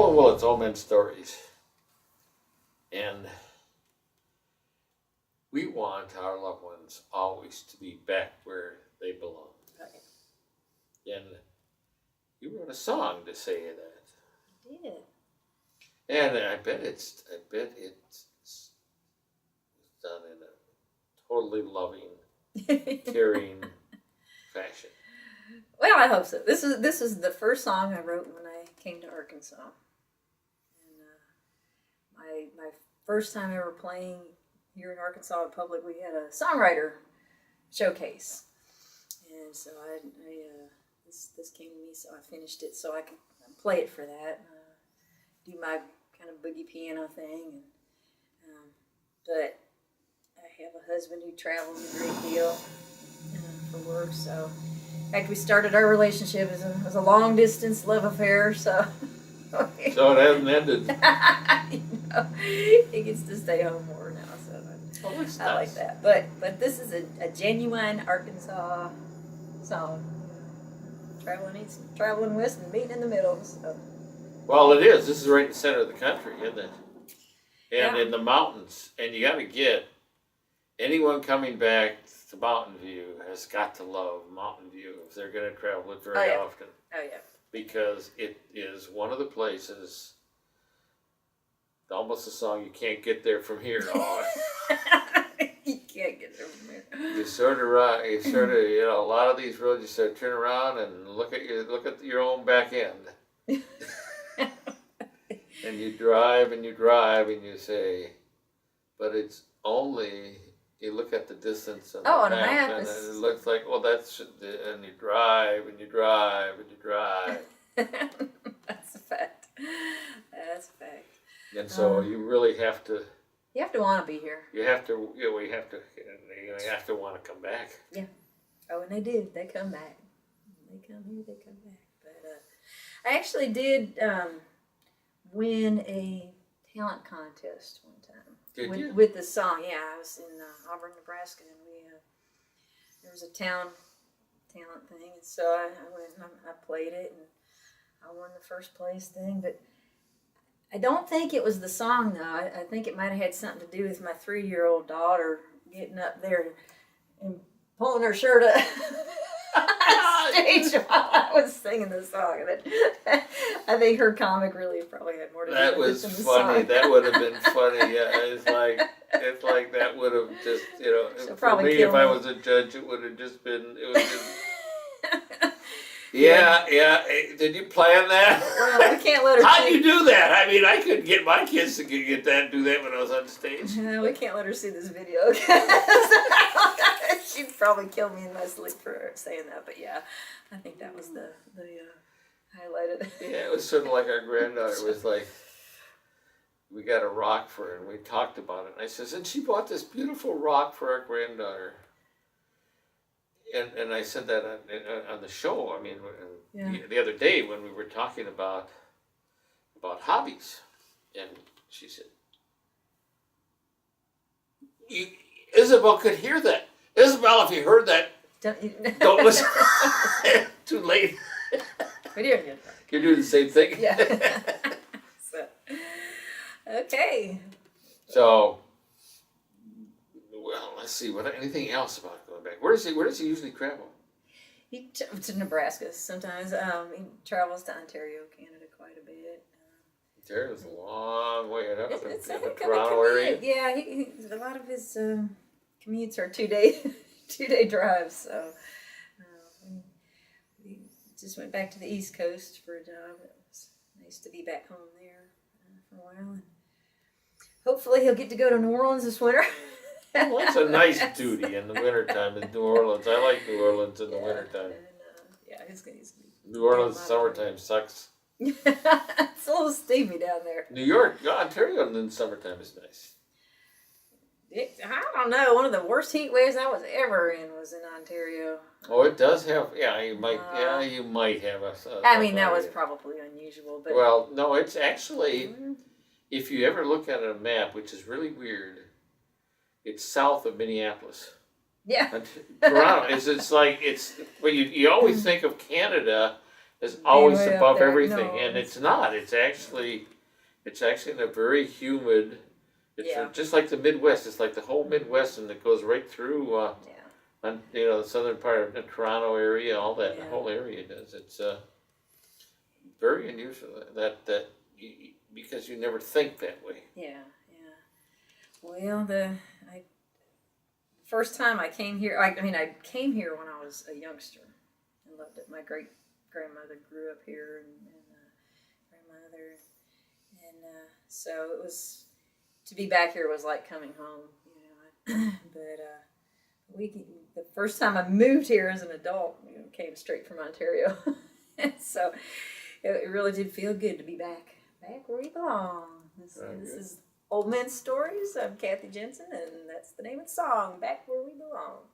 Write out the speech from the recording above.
Roland Willits, OMS Stories. And we want our loved ones always to be back where they belong. Okay. And you wrote a song to say that. I did. And I bet it's done in a totally loving, caring fashion. Well, I hope so. This is the first song I wrote when I came to Arkansas, and my first time ever playing here in Arkansas in public, we had a songwriter showcase, and so this came to me, so I finished it so I could play it for that, do my kind of boogie piano thing, and but I have a husband who travels a great deal for work, so. In fact, we started our relationship as a long distance love affair, so. So it hasn't ended. He gets to stay home more now, so I Nice. like that. But this is a genuine Arkansas song. Traveling west and meeting in the middle. So. Well, it is. This is right in the center of the country, isn't it? And Yeah. in the mountains. And you got to get anyone coming back to Mountain View has got to love Mountain View if they're going to travel it very often. Oh, yeah. Because it is one of the places, almost a song you can't get there from here. You can't get there from here. You sort of, a lot of these roads, you sort of turn around and look at your own back end. And you drive and you you say, but it's only, you look at the distance on the map, and it looks like, well, and you drive and you drive and you drive. That's a fact. That's a fact. And so you really have to. You have to want to be here. You have to. You have to want to come back. Yeah. Oh, and they do. They come back. They come here. They come back. But I actually did win a talent contest one time. Did you? With the song? Yeah, I was in Auburn, Nebraska, and there was a talent thing, and so I went and I played it, and I won the first place thing. But I don't think it was the song though. I think it might have had something to do with my 3-year-old daughter getting up there and pulling her shirt up on stage while I was singing the song. And I think her comic relief probably had more to do with it. That was than the funny. song. That would have been funny. Yeah, it's like that would have just, for me, if I was a judge, it would have just been. It was just, yeah. Did you plan that? Well, we can't let her. How'd you do that? I mean, I couldn't get my kids to get that, do that when I was on stage. We can't let her see this video. She'd probably kill me in my sleep for saying that. But yeah, I think that was the highlight of it. Yeah, it was sort of like our granddaughter was like, we got a rock for her, and we talked about it. And I says, and she bought this beautiful rock for our granddaughter. And I said that on the show. I mean, the other day when we were talking about hobbies, and she said, Isabel could hear that. Isabel, if you heard that, don't listen. Too late. We're doing it. You're doing the same thing. Yeah. Okay. So, well, let's see. Anything else about going back? Where does he usually travel? To Nebraska sometimes. He travels to Ontario, Canada quite a bit. Ontario's a long way up in the a Toronto area. Yeah, a lot of his commutes are 2-day drives. So we just went back to the East Coast for a job. It was nice to be back home there for a while. And hopefully he'll get to go to New Orleans this winter. Well, it's a nice duty in the wintertime in New Orleans. I like New Orleans in the wintertime. And, he's New Orleans summertime sucks. It's a little steamy down there. New York, Ontario in the summertime is nice. I don't know. One of the worst heat waves I was ever in was in Ontario. Oh, it does have. Yeah, you might have a. I mean, that was probably unusual, but well, no, it's actually. If you ever look at a map, which is really weird, it's south of Minneapolis. Yeah. Toronto is. It's like it's. Well, you always think of Canada is always way up above there. everything, No, and it's not. It's actually in a very humid. It's Yeah. just like the Midwest. It's like the whole Midwest, and it goes right through. And, the southern part of the Toronto area, all that whole area does. It's very unusual because you never think that way. Yeah. Well, first time I came here, I came here when I was a youngster and loved it. My great grandmother grew up here, and grandmother, and so it was, to be back here was like coming home, but the first time I moved here as an adult, came straight from Ontario, so it really did feel good to be back where we belong. This is Old Men's Stories. I'm Kathy Jensen, and that's the name of the song, Back Where We Belong.